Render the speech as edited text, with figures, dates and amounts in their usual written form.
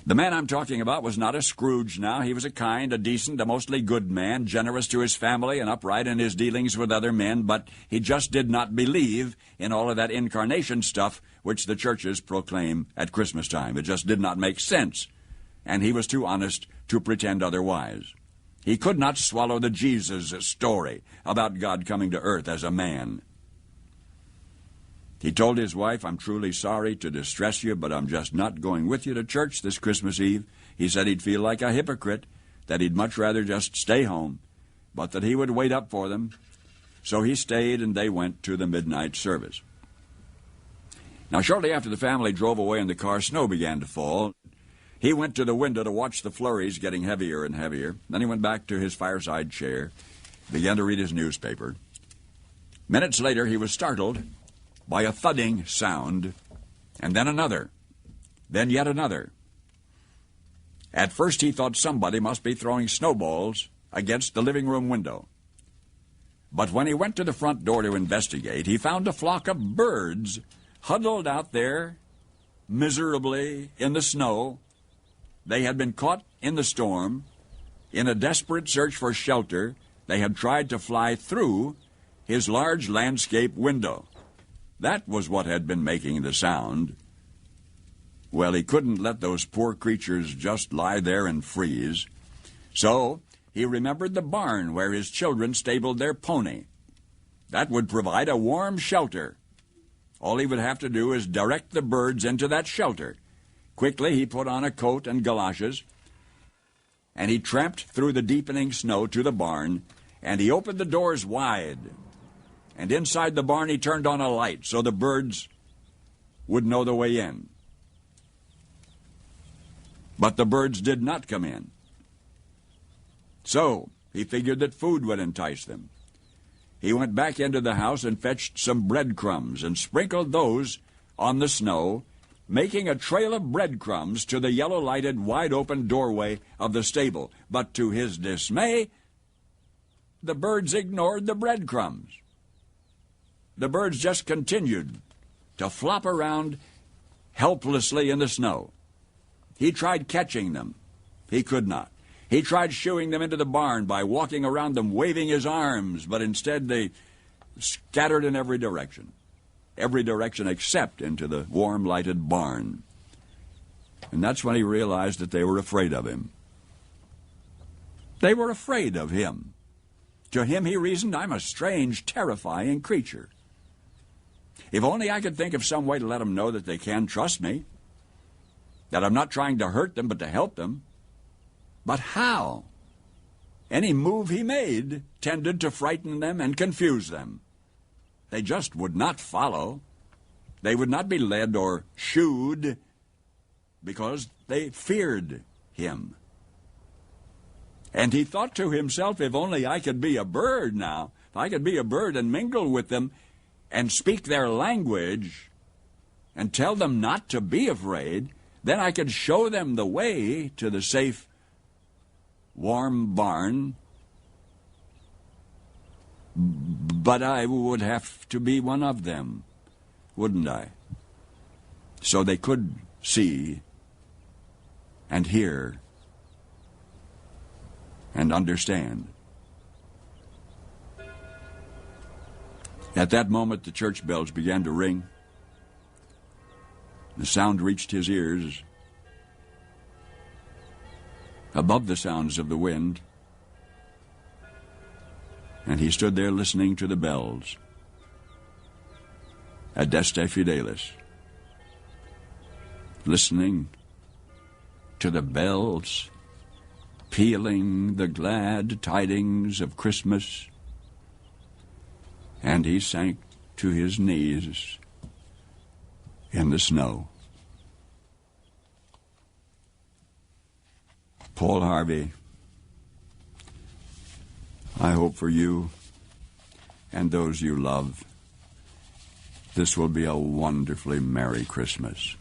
The man I'm talking about was not a Scrooge now. He was a kind, a decent, a mostly good man, generous to his family and upright in his dealings with other men, but he just did not believe in all of that incarnation stuff which the churches proclaim at Christmas time. It just did not make sense, and he was too honest to pretend otherwise. He could not swallow the Jesus story about God coming to earth as a man. He told his wife, "I'm truly sorry to distress you, but I'm just not going with you to church this Christmas Eve." He said he'd feel like a hypocrite, that he'd much rather just stay home, but that he would wait up for them. So he stayed, and they went to the midnight service. Now, shortly after the family drove away in the car, snow began to fall. He went to the window to watch the flurries getting heavier and heavier. Then he went back to his fireside chair, began to read his newspaper. Minutes later, he was startled by a thudding sound, and then another, then yet another. At first he thought somebody must be throwing snowballs against the living room window. But when he went to the front door to investigate, he found a flock of birds huddled out there miserably in the snow. They had been caught in the storm. In a desperate search for shelter, they had tried to fly through his large landscape window. That was what had been making the sound. Well, he couldn't let those poor creatures just lie there and freeze. So he remembered the barn where his children stabled their pony. That would provide a warm shelter. All he would have to do is direct the birds into that shelter. Quickly he put on a coat and galoshes, and he tramped through the deepening snow to the barn, and he opened the doors wide. And inside the barn he turned on a light so the birds would know the way in. But the birds did not come in. So he figured that food would entice them. He went back into the house and fetched some breadcrumbs and sprinkled those on the snow, making a trail of breadcrumbs to the yellow-lighted, wide-open doorway of the stable. But to his dismay, the birds ignored the breadcrumbs. The birds just continued to flop around helplessly in the snow. He tried catching them. He could not. He tried shooing them into the barn by walking around them, waving his arms, but instead they scattered in every direction except into the warm, lighted barn. And that's when he realized that they were afraid of him. They were afraid of him. To him, he reasoned, "I'm a strange, terrifying creature. If only I could think of some way to let them know that they can trust me, that I'm not trying to hurt them but to help them. But how? Any move he made tended to frighten them and confuse them. They just would not follow. They would not be led or shooed because they feared him. And he thought to himself, if only I could be a bird now, if I could be a bird and mingle with them and speak their language and tell them not to be afraid, then I could show them the way to the safe, warm barn. But I would have to be one of them, wouldn't I? So they could see and hear and understand. At that moment, the church bells began to ring. The sound reached his ears above the sounds of the wind, and he stood there listening to the bells. Adeste Fidelis. Listening to the bells pealing the glad tidings of Christmas, and he sank to his knees in the snow. Paul Harvey, I hope for you and those you love, this will be a wonderfully Merry Christmas.